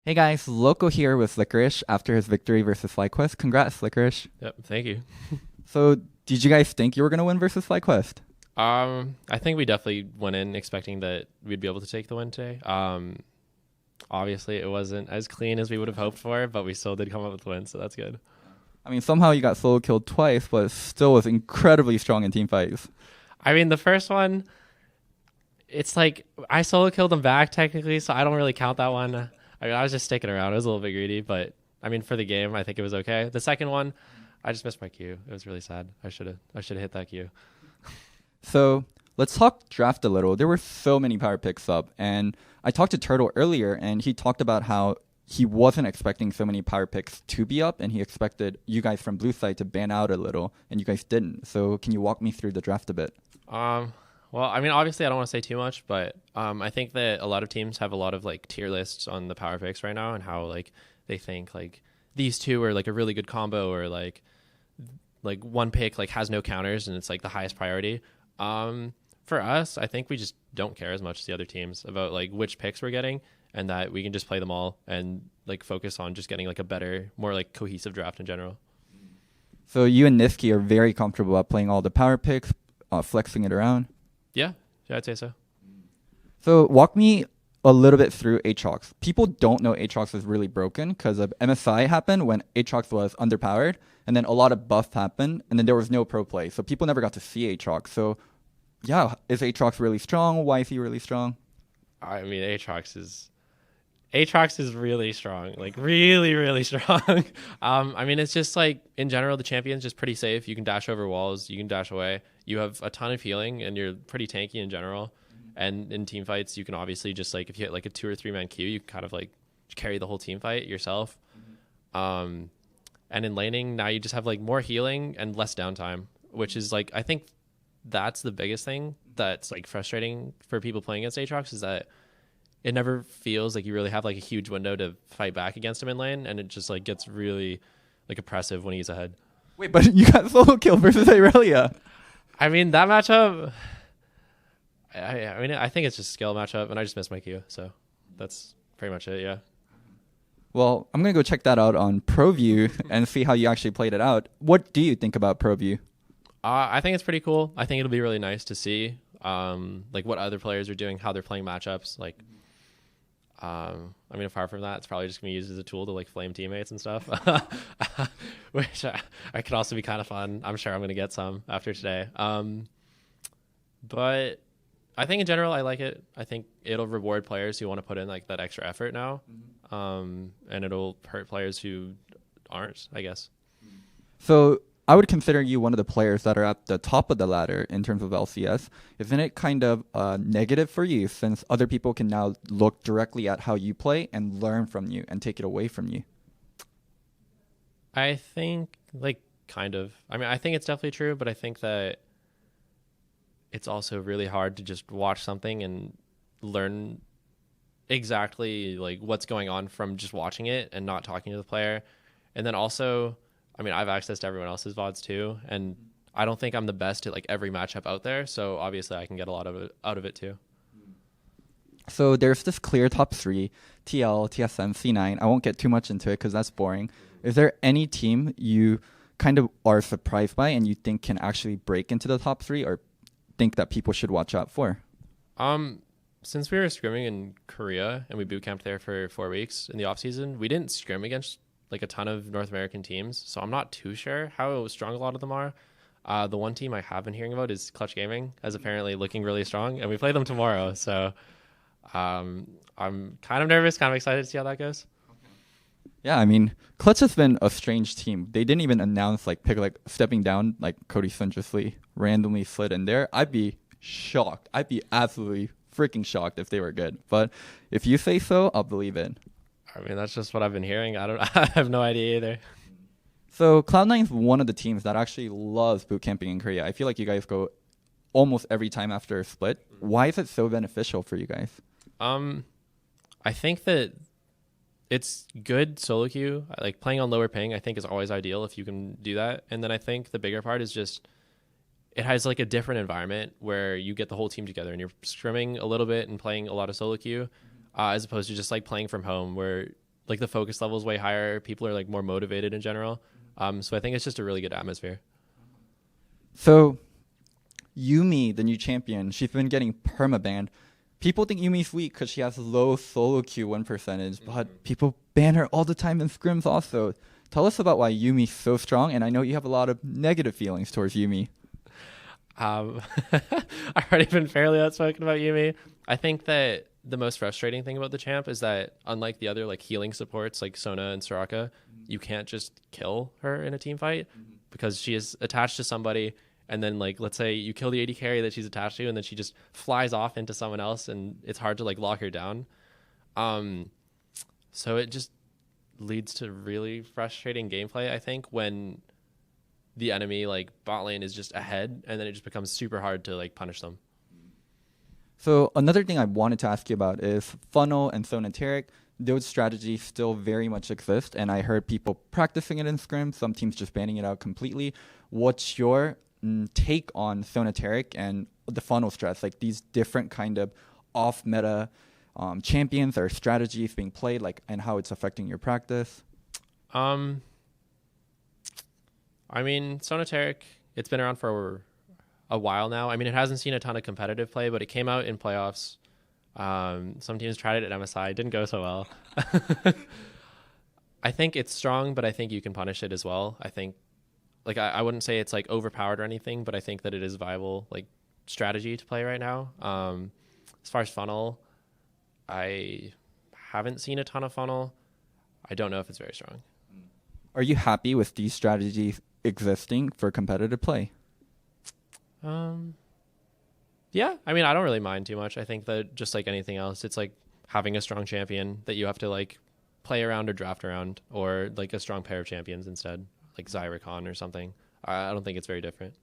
Hey guys, Loco here with Licorice after his victory versus FlyQuest. Congrats, Licorice. Yep, thank you. So, did you guys think you were going to win versus FlyQuest? I think we definitely went in expecting that we'd be able to take the win today. Obviously it wasn't as clean as we would have hoped for, but we still did come up with the win, so that's good. I mean, somehow you got solo killed twice, but still was incredibly strong in team fights. I mean, the first one, it's like I solo killed him back technically, so I don't really count that one. I mean, I was just sticking around. It was a little bit greedy, but I mean, for the game, I think it was okay. The second one, I just missed my Q. It was really sad. I should have hit that Q. So, let's talk draft a little. There were so many power picks up, and I talked to Turtle earlier, and he talked about how he wasn't expecting so many power picks to be up, and he expected you guys from Blue Side to ban out a little, and you guys didn't. So, can you walk me through the draft a bit? Well, I mean, obviously, I don't want to say too much, but I think that a lot of teams have a lot of like tier lists on the power picks right now, and how like they think like these two are like a really good combo, or like one pick like has no counters and it's like the highest priority. For us, I think we just don't care as much as the other teams about like which picks we're getting, and that we can just play them all and like focus on just getting like a better, more like cohesive draft in general. So, you and Nisqy are very comfortable at playing all the power picks, flexing it around. Yeah, I'd say so. So walk me a little bit through Aatrox. People don't know Aatrox is really broken because of MSI happened when Aatrox was underpowered, and then a lot of buff happened, and then there was no pro play. So people never got to see Aatrox. So yeah, is Aatrox really strong? Why is he really strong? I mean, Aatrox is really strong, like really, really strong. I mean, it's just like in general, the champion's just pretty safe. You can dash over walls, you can dash away. You have a ton of healing, and you're pretty tanky in general. And in team fights, you can obviously just like if you hit like a 2 or 3 man queue, you can kind of like carry the whole team fight yourself. And in laning, now you just have like more healing and less downtime, which is like I think that's the biggest thing that's like frustrating for people playing against Aatrox, is that it never feels like you really have like a huge window to fight back against him in lane, and it just like gets really like oppressive when he's ahead. Wait, but you got solo kill versus Irelia. I mean, that matchup, I mean, I think it's just a skill matchup, and I just missed my Q, so that's pretty much it. Yeah. Well, I'm gonna go check that out on ProView and see how you actually played it out. What do you think about ProView? I think it's pretty cool. I think it'll be really nice to see like what other players are doing, how they're playing matchups. Like, I mean, apart from that, it's probably just gonna be used as a tool to like flame teammates and stuff, which I could also be kind of fun. I'm sure I'm gonna get some after today. But I think in general, I like it. I think it'll reward players who want to put in like that extra effort now, and it'll hurt players who aren't, I guess. So I would consider you one of the players that are at the top of the ladder in terms of LCS. Isn't it kind of negative for you since other people can now look directly at how you play and learn from you and take it away from you? I think like kind of. I mean, I think it's definitely true, but I think that it's also really hard to just watch something and learn exactly like what's going on from just watching it and not talking to the player. And then also, I mean, I've access to everyone else's VODs too, and I don't think I'm the best at like every matchup out there, so obviously I can get a lot of it out of it too. So there's this clear top three, TL, TSM, C9. I won't get too much into it because that's boring. Is there any team you kind of are surprised by and you think can actually break into the top three, or think that people should watch out for? Since we were scrimming in Korea and we boot camped there for 4 weeks in the off season, we didn't scrim against like a ton of North American teams, so I'm not too sure how strong a lot of them are. The one team I have been hearing about is Clutch Gaming, as apparently looking really strong, and we play them tomorrow. So I'm kind of nervous, kind of excited to see how that goes. Yeah, I mean, Clutch has been a strange team. They didn't even announce like pick like stepping down, like Cody Sunjusly randomly slid in there. I'd be shocked. I'd be absolutely freaking shocked if they were good. But if you say so, I'll believe it. I mean, that's just what I've been hearing. I have no idea either. So Cloud9 is one of the teams that actually loves boot camping in Korea. I feel like you guys go almost every time after a split. Why is it so beneficial for you guys? I think that it's good solo queue. Like playing on lower ping, I think is always ideal if you can do that. And then I think the bigger part is just it has like a different environment where you get the whole team together and you're scrimming a little bit and playing a lot of solo queue, as opposed to just like playing from home where like the focus level is way higher. People are like more motivated in general. So I think it's just a really good atmosphere. So Yuumi, the new champion, she's been getting permabanned. People think Yumi's weak because she has low solo queue win percentage, but people ban her all the time in scrims also. Tell us about why Yumi's so strong, and I know you have a lot of negative feelings towards Yuumi. I've already been fairly outspoken about Yuumi. I think that the most frustrating thing about the champ is that unlike the other like healing supports like Sona and Soraka, you can't just kill her in a team fight because she is attached to somebody, and then like let's say you kill the AD carry that she's attached to, and then she just flies off into someone else, and it's hard to like lock her down. So it just leads to really frustrating gameplay, I think, when the enemy like bot lane is just ahead, and then it just becomes super hard to like punish them. So another thing I wanted to ask you about is Funnel and Sona Taric. Those strategies still very much exist, and I heard people practicing it in scrim, some teams just banning it out completely. What's your take on Sona Taric and the Funnel strats, like these different kind of off-meta champions or strategies being played, like, and how it's affecting your practice? I mean, Sona Taric, it's been around for a while now. I mean, it hasn't seen a ton of competitive play, but it came out in playoffs. Some teams tried it at MSI. It didn't go so well. I think it's strong, but I think you can punish it as well. I think, like, I wouldn't say it's, like, overpowered or anything, but I think that it is a viable, like, strategy to play right now. As far as Funnel, I haven't seen a ton of Funnel. I don't know if it's very strong. Are you happy with these strategies existing for competitive play? Yeah, I mean, I don't really mind too much. I think that just like anything else, it's like having a strong champion that you have to like play around or draft around, or like a strong pair of champions instead, like Zyricon or something. I don't think it's very different.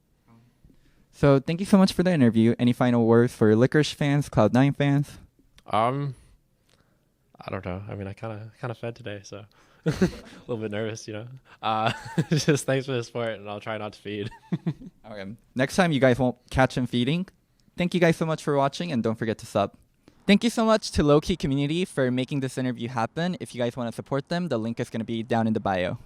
So thank you so much for the interview. Any final words for Licorice fans, Cloud9 fans? I don't know. I mean, I kind of fed today, so a little bit nervous, you know. Just thanks for the support, and I'll try not to feed. Okay. Next time you guys won't catch him feeding. Thank you guys so much for watching, and don't forget to sub. Thank you so much to Lowkey community for making this interview happen. If you guys want to support them, the link is going to be down in the bio.